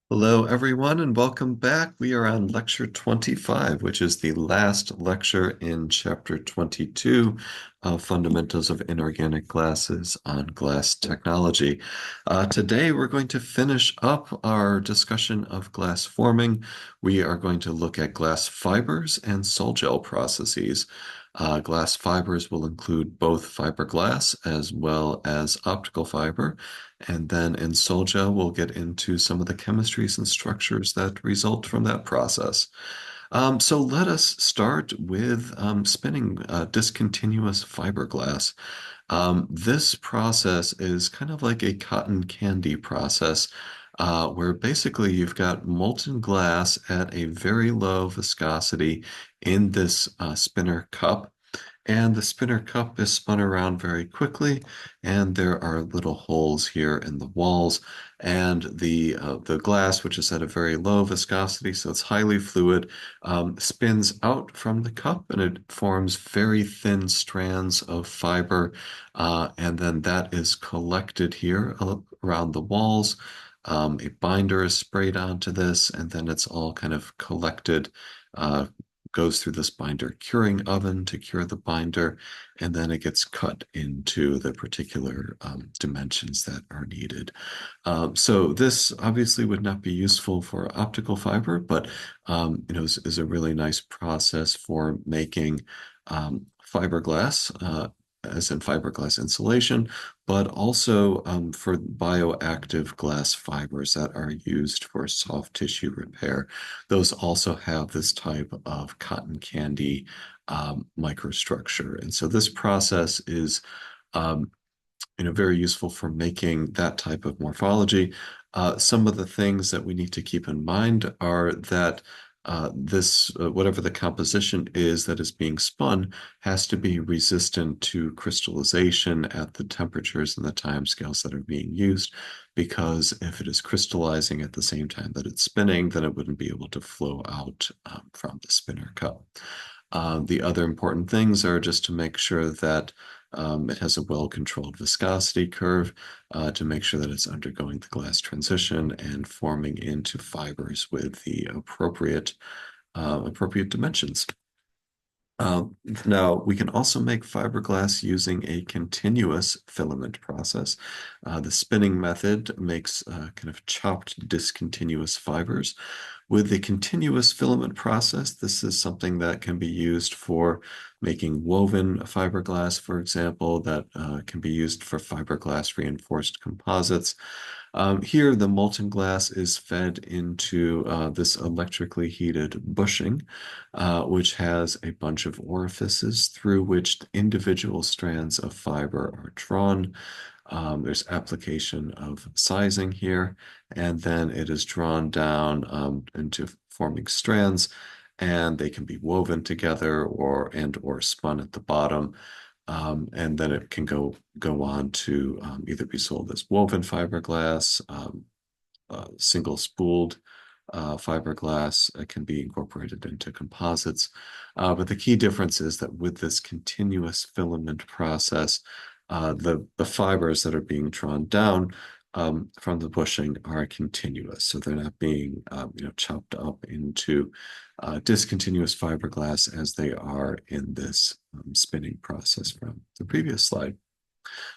Hello, everyone, and welcome back. We are on lecture 25, which is the last lecture in chapter 22 of Fundamentals of Inorganic Glasses on Glass Technology. Today, we're going to finish up our discussion of glass forming. We are going to look at glass fibers and sol gel processes. Glass fibers will include both fiberglass as well as optical fiber. And then in Solja, we'll get into some of the chemistries and structures that result from that process. So let us start with spinning discontinuous fiberglass. This process is kind of like a cotton candy process, where basically you've got molten glass at a very low viscosity in this spinner cup. And the spinner cup is spun around very quickly, and there are little holes here in the walls. And the glass, which is at a very low viscosity, so it's highly fluid, spins out from the cup, and it forms very thin strands of fiber. And then that is collected here around the walls. A binder is sprayed onto this, and then it's all kind of collected, goes through this binder curing oven to cure the binder, and then it gets cut into the particular dimensions that are needed. So this obviously would not be useful for optical fiber, but is a really nice process for making fiberglass, as in fiberglass insulation, but also for bioactive glass fibers that are used for soft tissue repair. Those also have this type of cotton candy microstructure. And so this process is very useful for making that type of morphology. Some of the things that we need to keep in mind are that whatever the composition is that is being spun, has to be resistant to crystallization at the temperatures and the timescales that are being used, because if it is crystallizing at the same time that it's spinning, then it wouldn't be able to flow out from the spinner cup. The other important things are just to make sure that it has a well-controlled viscosity curve to make sure that it's undergoing the glass transition and forming into fibers with the appropriate dimensions. Now, we can also make fiberglass using a continuous filament process. The spinning method makes kind of chopped discontinuous fibers. With the continuous filament process, this is something that can be used for making woven fiberglass, for example, that can be used for fiberglass reinforced composites. Here, the molten glass is fed into this electrically heated bushing, which has a bunch of orifices through which the individual strands of fiber are drawn. There's application of sizing here, and then it is drawn down into forming strands, and they can be woven together or spun at the bottom. And then it can go on to either be sold as woven fiberglass, single spooled fiberglass. It can be incorporated into composites. But the key difference is that with this continuous filament process, the fibers that are being drawn down from the bushing are continuous, so they're not being chopped up into discontinuous fiberglass as they are in this spinning process from the previous slide.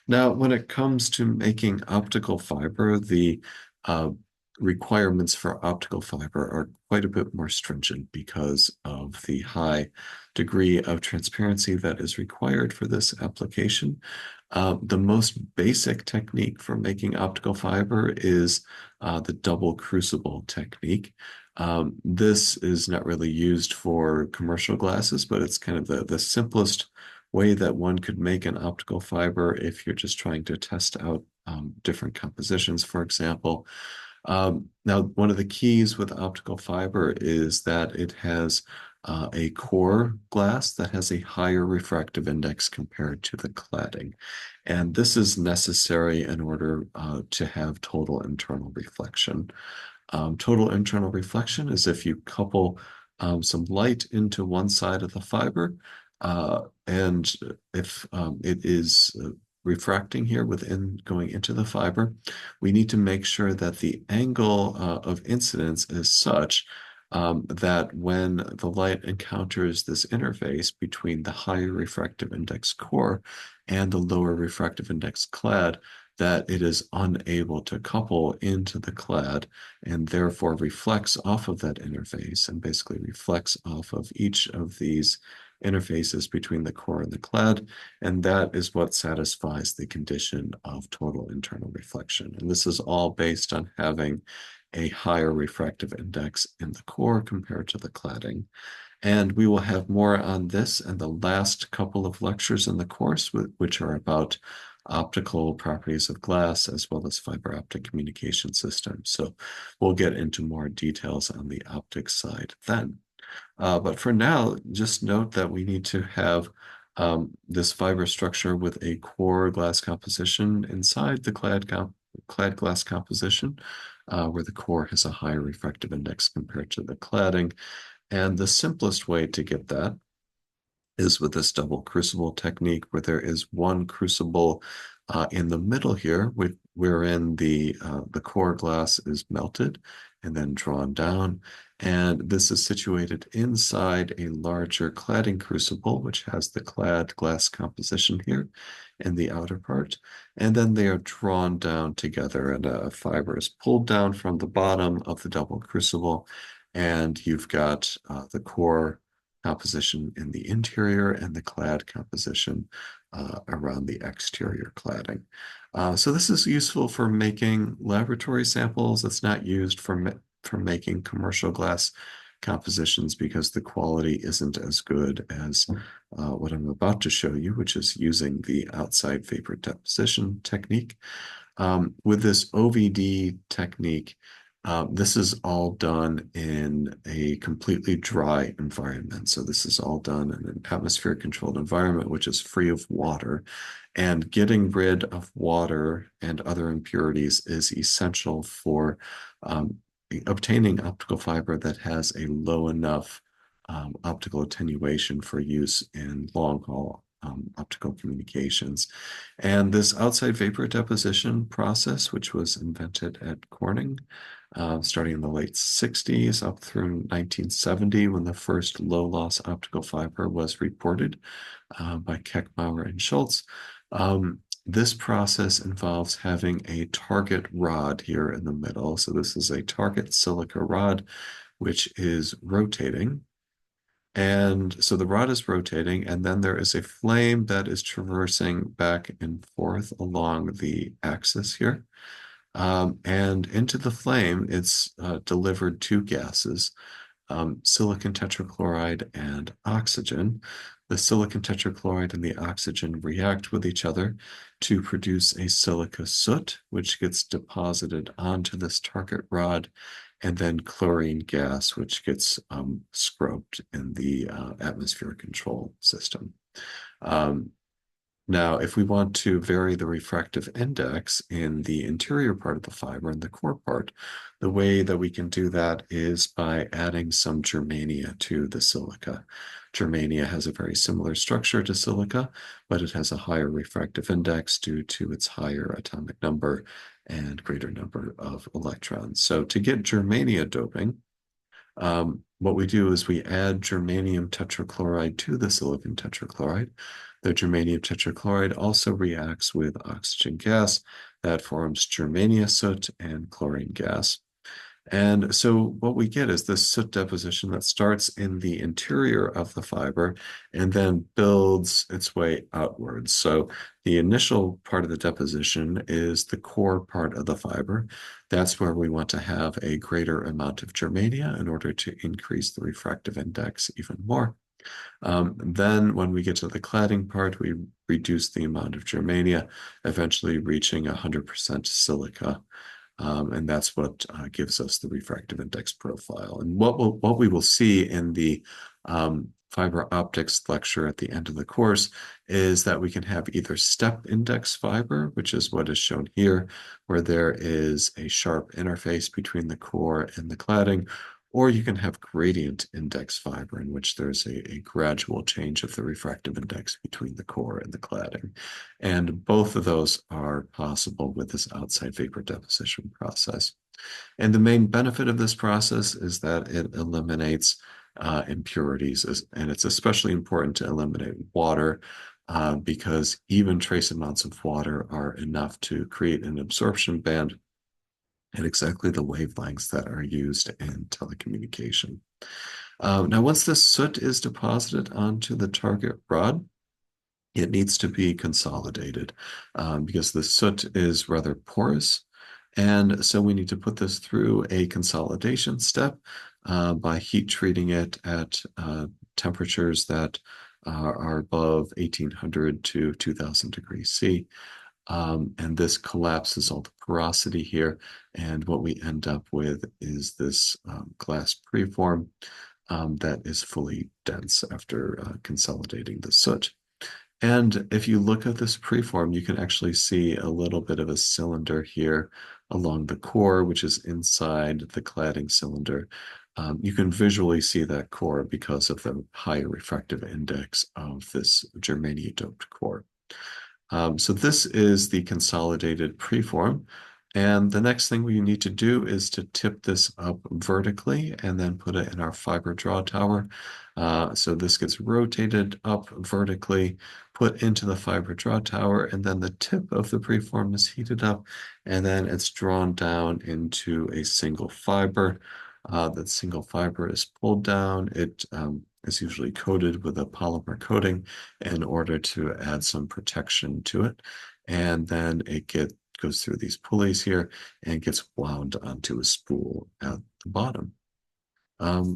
Now, when it comes to making optical fiber, the uh, requirements for optical fiber are quite a bit more stringent because of the high degree of transparency that is required for this application. The most basic technique for making optical fiber is the double crucible technique. This is not really used for commercial glasses, but it's kind of the simplest way that one could make an optical fiber if you're just trying to test out different compositions, for example. Now, one of the keys with optical fiber is that it has a core glass that has a higher refractive index compared to the cladding. And this is necessary in order to have total internal reflection. Total internal reflection is if you couple some light into one side of the fiber, and if it is refracting here within going into the fiber, we need to make sure that the angle of incidence is such that when the light encounters this interface between the higher refractive index core and the lower refractive index clad, that it is unable to couple into the clad and therefore reflects off of that interface and basically reflects off of each of these interfaces between the core and the clad, and that is what satisfies the condition of total internal reflection. And this is all based on having a higher refractive index in the core compared to the cladding. And we will have more on this in the last couple of lectures in the course, which are about optical properties of glass as well as fiber optic communication systems. So we'll get into more details on the optics side then. But for now, just note that we need to have this fiber structure with a core glass composition inside the clad glass composition, where the core has a higher refractive index compared to the cladding. And the simplest way to get that is with this double crucible technique, where there is one crucible in the middle here, wherein the core glass is melted and then drawn down. And this is situated inside a larger cladding crucible, which has the clad glass composition here in the outer part. And then they are drawn down together, and a fiber is pulled down from the bottom of the double crucible. And you've got the core composition in the interior and the clad composition around the exterior cladding. So this is useful for making laboratory samples. It's not used for making commercial glass compositions because the quality isn't as good as what I'm about to show you, which is using the outside vapor deposition technique. With this OVD technique, this is all done in a completely dry environment. So this is all done in an atmosphere controlled environment, which is free of water. And getting rid of water and other impurities is essential for obtaining optical fiber that has a low enough optical attenuation for use in long haul optical communications. And this outside vapor deposition process, which was invented at Corning, starting in the late 60s up through 1970, when the first low-loss optical fiber was reported by Keckbauer and Schultz. This process involves having a target rod here in the middle. So this is a target silica rod, which is rotating. And so the rod is rotating, and then there is a flame that is traversing back and forth along the axis here. And into the flame, it's delivered two gases, silicon tetrachloride and oxygen. The silicon tetrachloride and the oxygen react with each other to produce a silica soot, which gets deposited onto this target rod, and then chlorine gas, which gets scrubbed in the atmosphere control system. Now, if we want to vary the refractive index in the interior part of the fiber and the core part, the way that we can do that is by adding some germania to the silica. Germania has a very similar structure to silica, but it has a higher refractive index due to its higher atomic number and greater number of electrons. So to get germania doping, what we do is we add germanium tetrachloride to the silicon tetrachloride. The germanium tetrachloride also reacts with oxygen gas that forms germania soot and chlorine gas. And so what we get is this soot deposition that starts in the interior of the fiber and then builds its way outwards. So the initial part of the deposition is the core part of the fiber. That's where we want to have a greater amount of germania in order to increase the refractive index even more. Then when we get to the cladding part, we reduce the amount of germania, eventually reaching 100% silica. And that's what gives us the refractive index profile. And what we will see in the fiber optics lecture at the end of the course is that we can have either step index fiber, which is what is shown here, where there is a sharp interface between the core and the cladding, or you can have gradient index fiber in which there's a gradual change of the refractive index between the core and the cladding. And both of those are possible with this outside vapor deposition process. And the main benefit of this process is that it eliminates impurities, and it's especially important to eliminate water because even trace amounts of water are enough to create an absorption band at exactly the wavelengths that are used in telecommunication. Now, once this soot is deposited onto the target rod, it needs to be consolidated because the soot is rather porous. And so we need to put this through a consolidation step by heat treating it at temperatures that are above 1800 to 2000 degrees C. And this collapses all the porosity here. And what we end up with is this glass preform that is fully dense after consolidating the soot. And if you look at this preform, you can actually see a little bit of a cylinder here along the core, which is inside the cladding cylinder. You can visually see that core because of the higher refractive index of this germanium-doped core. So this is the consolidated preform. And the next thing we need to do is to tip this up vertically and then put it in our fiber draw tower. So this gets rotated up vertically, put into the fiber draw tower, and then the tip of the preform is heated up, and then it's drawn down into a single fiber. That single fiber is pulled down. It is usually coated with a polymer coating in order to add some protection to it. And then it goes through these pulleys here and gets wound onto a spool at the bottom.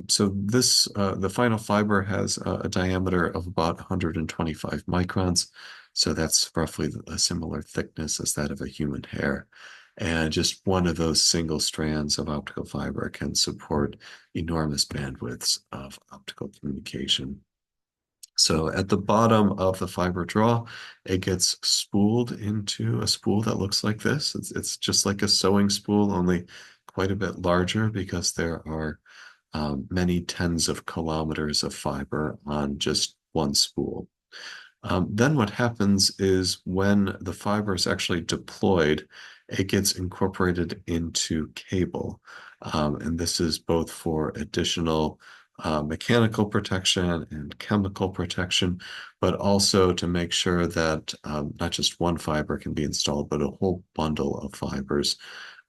So this, the final fiber has a diameter of about 125 microns. So that's roughly a similar thickness as that of a human hair. And just one of those single strands of optical fiber can support enormous bandwidths of optical communication. So at the bottom of the fiber draw, it gets spooled into a spool that looks like this. It's just like a sewing spool, only quite a bit larger because there are many tens of kilometers of fiber on just one spool. Then what happens is when the fiber is actually deployed, it gets incorporated into cable. And this is both for additional mechanical protection and chemical protection, but also to make sure that not just one fiber can be installed, but a whole bundle of fibers.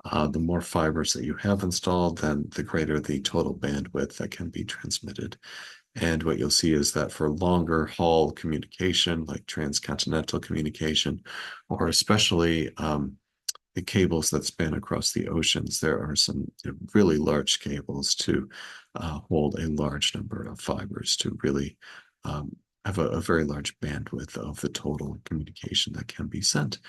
The more fibers that you have installed, then the greater the total bandwidth that can be transmitted. And what you'll see is that for longer haul communication, like transcontinental communication, or especially the cables that span across the oceans, there are some really large cables to hold a large number of fibers to really have a very large bandwidth of the total communication that can be sent.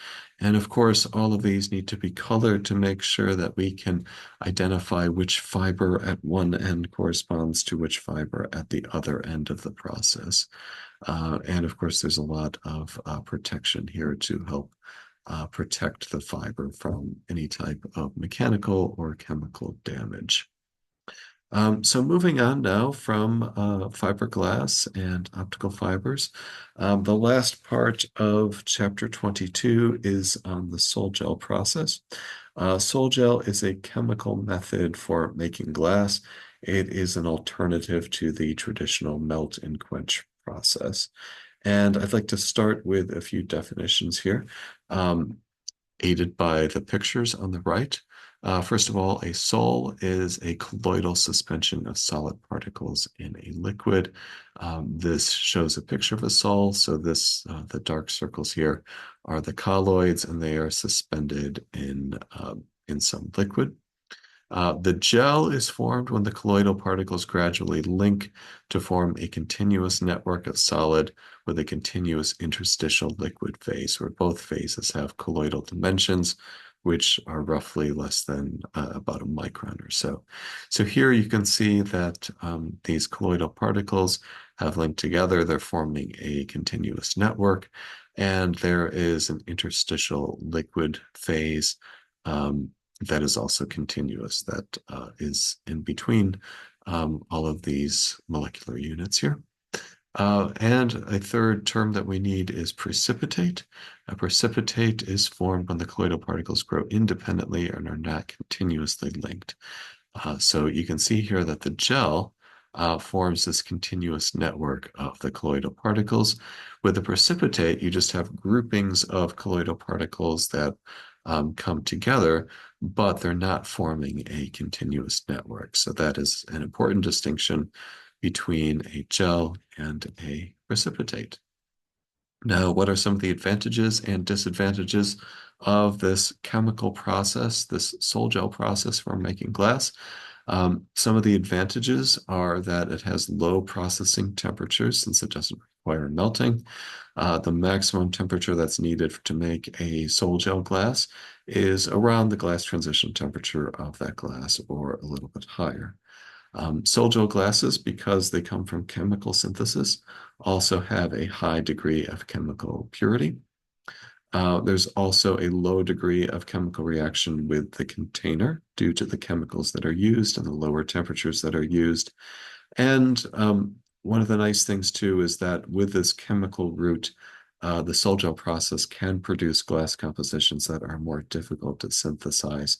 And of course, all of these need to be colored to make sure that we can identify which fiber at one end corresponds to which fiber at the other end of the process. And of course, there's a lot of protection here to help protect the fiber from any type of mechanical or chemical damage. So moving on now from fiberglass and optical fibers, the last part of chapter 22 is on the sol gel process. Sol gel is a chemical method for making glass. It is an alternative to the traditional melt and quench process. And I'd like to start with a few definitions here, aided by the pictures on the right. First of all, a sol is a colloidal suspension of solid particles in a liquid. This shows a picture of a sol. So this, the dark circles here are the colloids, and they are suspended in some liquid. The gel is formed when the colloidal particles gradually link to form a continuous network of solid with a continuous interstitial liquid phase, where both phases have colloidal dimensions, which are roughly less than about a micron or so. So here you can see that these colloidal particles have linked together. They're forming a continuous network, and there is an interstitial liquid phase that is also continuous, that is in between all of these molecular units here. And a third term that we need is precipitate. A precipitate is formed when the colloidal particles grow independently and are not continuously linked. So you can see here that the gel forms this continuous network of the colloidal particles. With the precipitate, you just have groupings of colloidal particles that come together, but they're not forming a continuous network. So that is an important distinction between a gel and a precipitate. Now, what are some of the advantages and disadvantages of this chemical process, this sol-gel process for making glass? Some of the advantages are that it has low processing temperatures since it doesn't require melting. The maximum temperature that's needed to make a sol-gel glass is around the glass transition temperature of that glass or a little bit higher. Sol-gel glasses, because they come from chemical synthesis, also have a high degree of chemical purity. There's also a low degree of chemical reaction with the container due to the chemicals that are used and the lower temperatures that are used. And one of the nice things too is that with this chemical route, the sol-gel process can produce glass compositions that are more difficult to synthesize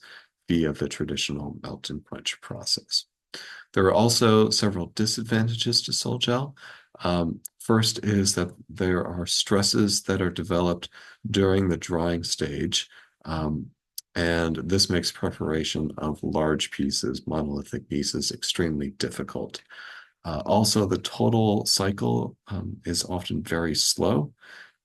via the traditional melt and quench process. There are also several disadvantages to sol-gel. First is that there are stresses that are developed during the drying stage, and this makes preparation of large pieces, monolithic pieces, extremely difficult. Also, the total cycle is often very slow.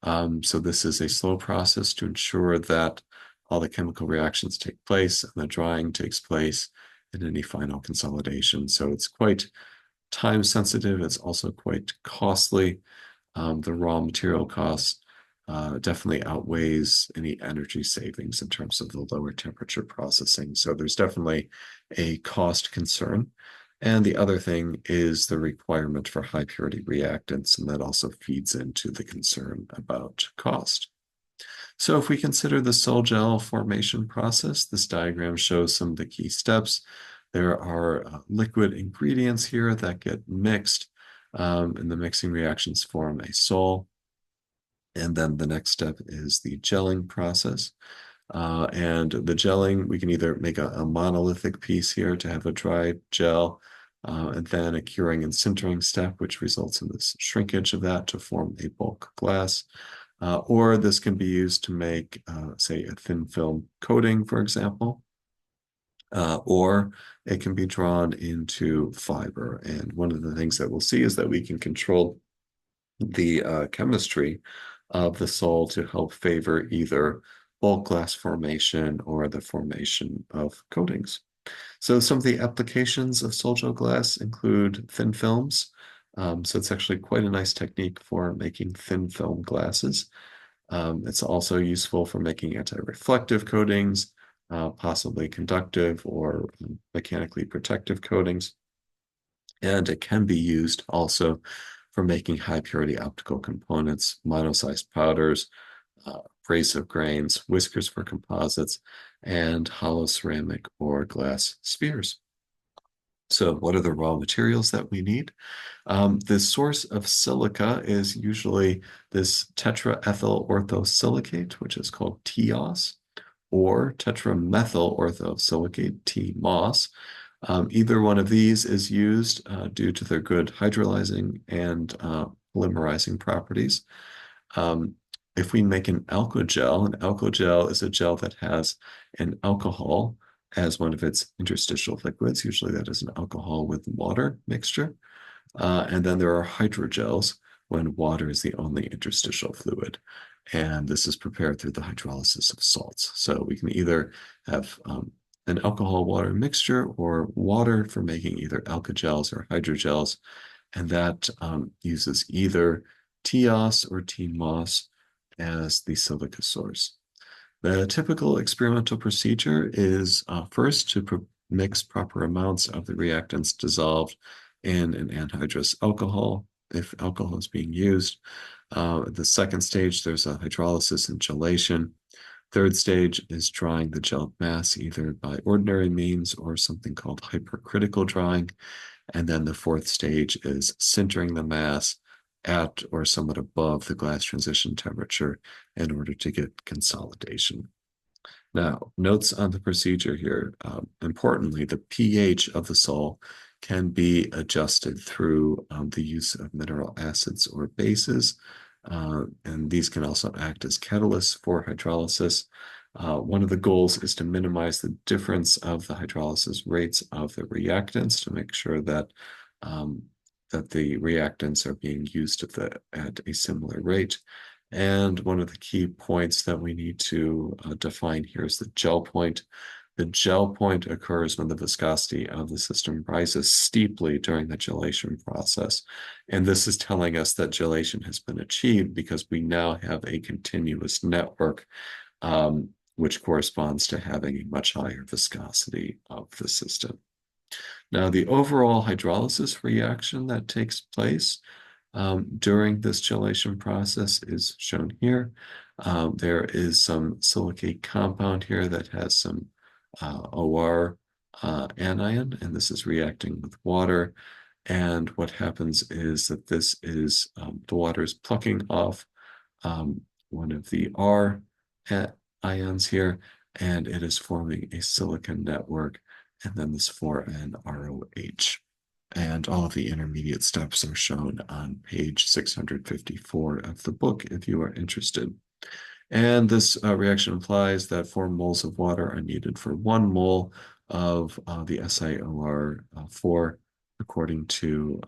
So this is a slow process to ensure that all the chemical reactions take place and the drying takes place in any final consolidation. So it's quite time sensitive. It's also quite costly. The raw material costs definitely outweighs any energy savings in terms of the lower temperature processing. So there's definitely a cost concern. And the other thing is the requirement for high purity reactants, and that also feeds into the concern about cost. So if we consider the sol-gel formation process, this diagram shows some of the key steps. There are liquid ingredients here that get mixed, and the mixing reactions form a sol. And then the next step is the gelling process. And the gelling, we can either make a monolithic piece here to have a dry gel, and then a curing and sintering step, which results in this shrinkage of that to form a bulk glass. Or this can be used to make, say, a thin film coating, for example. Or it can be drawn into fiber. And one of the things that we'll see is that we can control the chemistry of the sol to help favor either bulk glass formation or the formation of coatings. So some of the applications of sol-gel glass include thin films. So it's actually quite a nice technique for making thin film glasses. It's also useful for making anti-reflective coatings, possibly conductive or mechanically protective coatings. And it can be used also for making high purity optical components, mono-sized powders, abrasive grains, whiskers for composites, and hollow ceramic or glass spheres. So what are the raw materials that we need? The source of silica is usually this tetraethyl orthosilicate, which is called TEOS, or tetramethyl orthosilicate, TMOS. Either one of these is used due to their good hydrolyzing and polymerizing properties. If we make an alkogel is a gel that has an alcohol as one of its interstitial liquids. Usually that is an alcohol with water mixture. And then there are hydrogels when water is the only interstitial fluid. And this is prepared through the hydrolysis of salts. So we can either have an alcohol-water mixture or water for making either alkogels or hydrogels. And that uses either TEOS or TMOS as the silica source. The typical experimental procedure is first to mix proper amounts of the reactants dissolved in an anhydrous alcohol, if alcohol is being used. The second stage, there's a hydrolysis and gelation. Third stage is drying the gel mass either by ordinary means or something called hypercritical drying. And then the fourth stage is sintering the mass at or somewhat above the glass transition temperature in order to get consolidation. Now, notes on the procedure here. Importantly, the pH of the sol can be adjusted through the use of mineral acids or bases, and these can also act as catalysts for hydrolysis. One of the goals is to minimize the difference of the hydrolysis rates of the reactants to make sure that that the reactants are being used at a similar rate. And one of the key points that we need to define here is the gel point. The gel point occurs when the viscosity of the system rises steeply during the gelation process. And this is telling us that gelation has been achieved because we now have a continuous network, which corresponds to having a much higher viscosity of the system. Now, the overall hydrolysis reaction that takes place during this gelation process is shown here. There is some silicate compound here that has some OR anion, and this is reacting with water. And what happens is that this is the water is plucking off one of the R ions here, and it is forming a silicon network, and then this 4N-ROH. And all of the intermediate steps are shown on page 654 of the book if you are interested. And this reaction implies that 4 moles of water are needed for 1 mole of the SiOR4, according to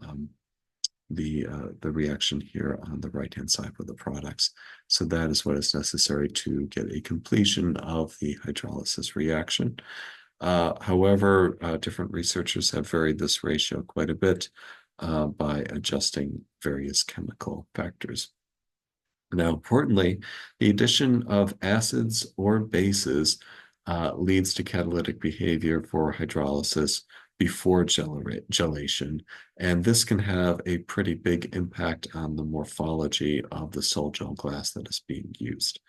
the reaction here on the right-hand side for the products. So that is what is necessary to get a completion of the hydrolysis reaction. However, different researchers have varied this ratio quite a bit by adjusting various chemical factors. Now, importantly, the addition of acids or bases leads to catalytic behavior for hydrolysis before gelation, and this can have a pretty big impact on the morphology of the sol-gel glass that is being used.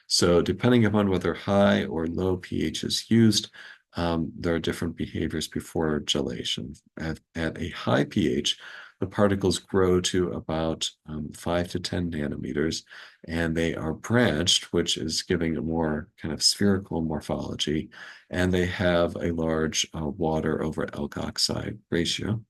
So depending upon whether high or low pH is used, there are different behaviors before gelation. At a high pH, the particles grow to about 5 to 10 nanometers, and they are branched, which is giving a more kind of spherical morphology, and they have a large water over alkoxide ratio.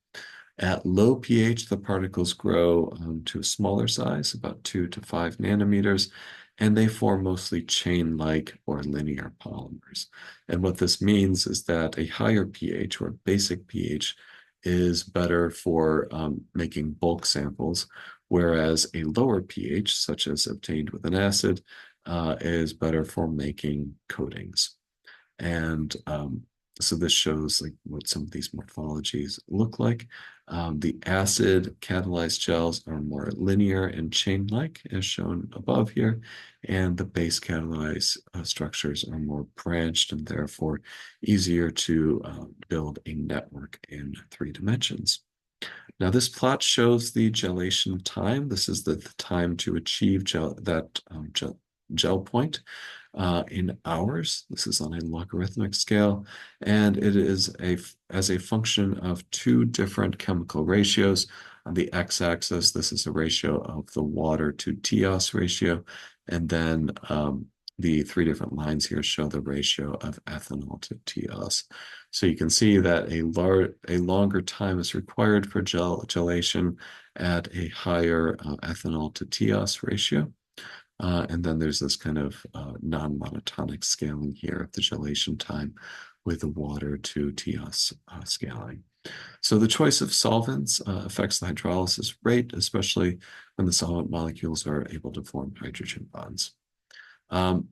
At low pH, the particles grow to a smaller size, about 2 to 5 nanometers, and they form mostly chain-like or linear polymers. And what this means is that a higher pH or basic pH is better for making bulk samples, whereas a lower pH, such as obtained with an acid, is better for making coatings. And so this shows like what some of these morphologies look like. The acid catalyzed gels are more linear and chain-like, as shown above here, and the base catalyzed structures are more branched and therefore easier to build a network in 3 dimensions. Now, this plot shows the gelation time. This is the time to achieve gel point in hours. This is on a logarithmic scale, and it is as a function of 2 different chemical ratios. On the x-axis, this is a ratio of the water to TiO ratio, and then the 3 different lines here show the ratio of ethanol to TiO. So you can see that a longer time is required for gelation at a higher ethanol to TiO ratio. And then there's this kind of non-monotonic scaling here of the gelation time with the water to TiO scaling. So the choice of solvents affects the hydrolysis rate, especially when the solvent molecules are able to form hydrogen bonds.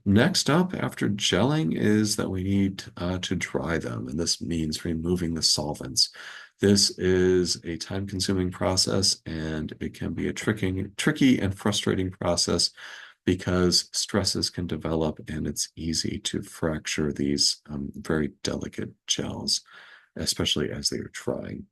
Next up after gelling is that we need to dry them, and this means removing the solvents. This is a time-consuming process, and it can be a tricky and frustrating process because stresses can develop and it's easy to fracture these very delicate gels, especially as they are drying.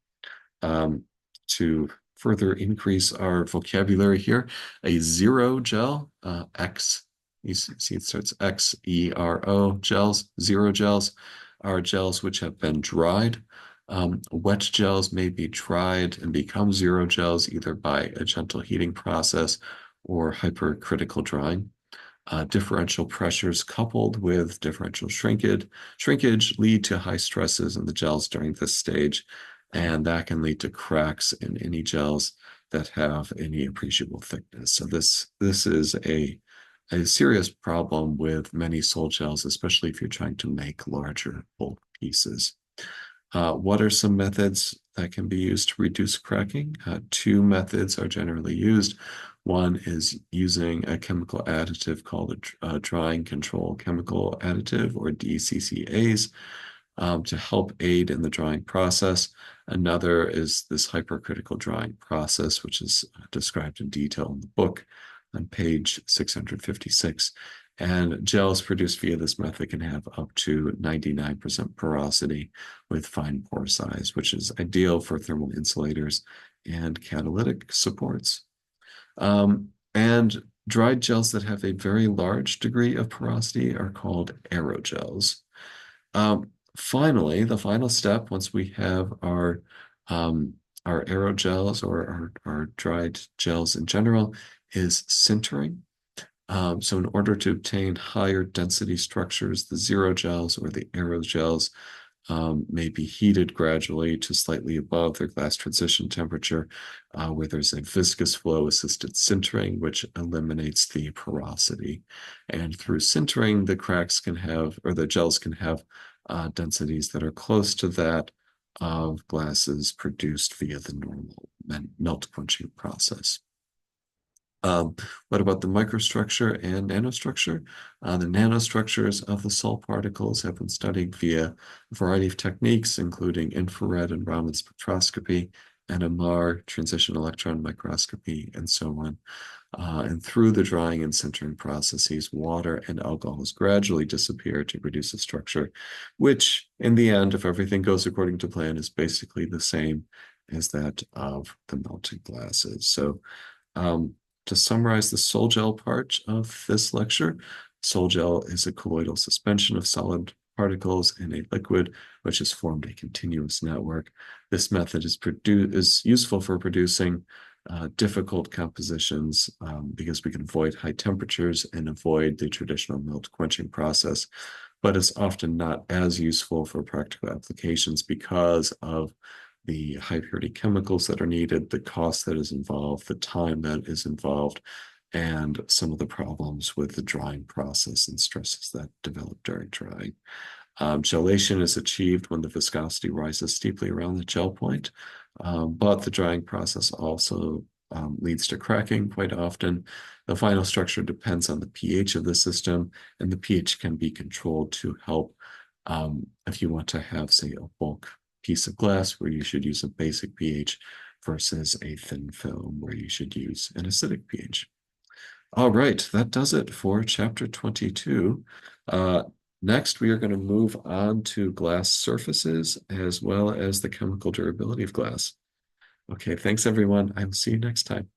To further increase our vocabulary here, a zero gel, X, you see it starts XERO gels, zero gels, are gels which have been dried. Wet gels may be dried and become zero gels either by a gentle heating process or hypercritical drying. Differential pressures coupled with differential shrinkage lead to high stresses in the gels during this stage, and that can lead to cracks in any gels that have any appreciable thickness. So this is a serious problem with many sol gels, especially if you're trying to make larger bulk pieces. What are some methods that can be used to reduce cracking? Two methods are generally used. One is using a chemical additive called a drying control chemical additive, or DCCAs, to help aid in the drying process. Another is this hypercritical drying process, which is described in detail in the book on page 656. And gels produced via this method can have up to 99% porosity with fine pore size, which is ideal for thermal insulators and catalytic supports. And dried gels that have a very large degree of porosity are called aerogels. Finally, the final step, once we have our aerogels or our dried gels in general, is sintering. So in order to obtain higher density structures, the zero gels or the aerogels may be heated gradually to slightly above their glass transition temperature, where there's a viscous flow assisted sintering, which eliminates the porosity. And through sintering, the cracks can have, or the gels can have densities that are close to that of glasses produced via the normal melt quenching process. What about the microstructure and nanostructure? The nanostructures of the sol particles have been studied via a variety of techniques, including infrared and Raman spectroscopy, NMR, transition electron microscopy, and so on. And through the drying and sintering processes, water and alcohols gradually disappear to produce a structure, which in the end, if everything goes according to plan, is basically the same as that of the melted glasses. So to summarize the sol gel part of this lecture, sol gel is a colloidal suspension of solid particles in a liquid, which has formed a continuous network. This method is useful for producing difficult compositions because we can avoid high temperatures and avoid the traditional melt quenching process, but it's often not as useful for practical applications because of the high purity chemicals that are needed, the cost that is involved, the time that is involved, and some of the problems with the drying process and stresses that develop during drying. Gelation is achieved when the viscosity rises steeply around the gel point, but the drying process also leads to cracking quite often. The final structure depends on the pH of the system, and the pH can be controlled to help if you want to have, say, a bulk piece of glass where you should use a basic pH versus a thin film where you should use an acidic pH. All right, that does it for chapter 22. Next, we are going to move on to glass surfaces as well as the chemical durability of glass. Okay, thanks everyone. I will see you next time.